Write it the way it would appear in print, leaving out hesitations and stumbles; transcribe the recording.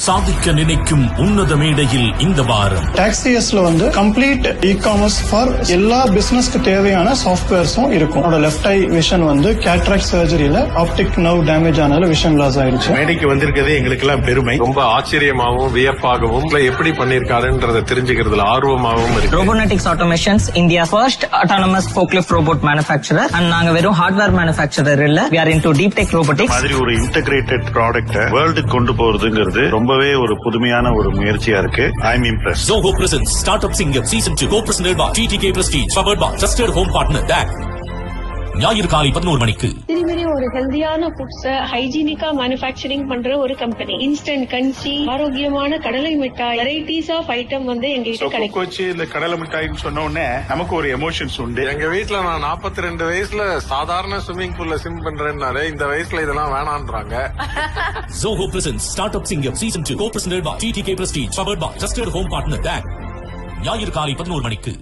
சாதிக்க நினைக்கும் உன்னத மேடையில் இந்த வாரம் டாக்ஸியஸ்ல வந்து கம்ப்ளீட் இ-காமர்ஸ் ஃபார் எல்லா பிசினஸ்க்கு தேவையான சாஃப்ட்வேர்ஸும் இருக்கும். லெஃப்ட் ஐ விஷன் வந்து கேட்ராக்ட் சர்ஜரியில ஆப்டிக் நர்வ் டேமேஜ் ஆனால விஷன் லாஸ் ஆயிடுச்சு. மேடைக்கு வந்திருக்கதே எங்களுக்கு எல்லாம் பெருமை. ரொம்ப ஆச்சரியமாகவும் வியப்பாகவும் எப்படி பண்ணிருக்காருன்றத தெரிஞ்சுக்கிறதுல ஆர்வமாகவும் இருக்கு. Robotics automations India first autonomous forklift robot manufacturer and நாங்க வெறும் ஹார்ட்வேர் மேனுஃபேக்சரர் இல்ல, we are into deep tech robotics. மாதிரி ஒரு இன்டகிரேட்டட் ப்ராடக்ட் வேர்ல்டுக்கு கொண்டு போறதுங்கிறது ரொம்பவே ஒரு புதுமையான ஒரு முயற்சியா இருக்கு. I am impressed. Zoho presents Startup Singer Season 2 co-presented by TTK Prestige, powered by Trusted Home Partner DAC. ஞாயிறு காலை 11 மணிக்கு. திருமணி ஒரு ஹெல்தியான ஃபுட்ஸ் ஹைஜீனிக்கா மேனுஃபேக்சரிங் பண்ற ஒரு கம்பெனி. இன்ஸ்டன்ட் கஞ்சி, ஆரோக்கியமான கடலை மிட்டாய், வெரைட்டிஸ் ஆஃப் ஐட்டம் வந்து எங்க கிட்ட கிடைக்கும். கொச்சி இந்த கடலை மிட்டாய்னு சொன்ன உடனே நமக்கு ஒரு எமோஷன்ஸ் உண்டு. எங்க வீட்டுல நான் 42 வயசுல சாதாரண ஸ்விம்மிங் பூல்ல ஸ்விம் பண்றேன்னாலே இந்த வயசுல இதெல்லாம் வேணான்றாங்க. Zoho presents Startup Singer Season 2 co-presented by TTK Prestige, powered by Trusted Home Partner DAC. ஞாயிறு காலை 11 மணிக்கு.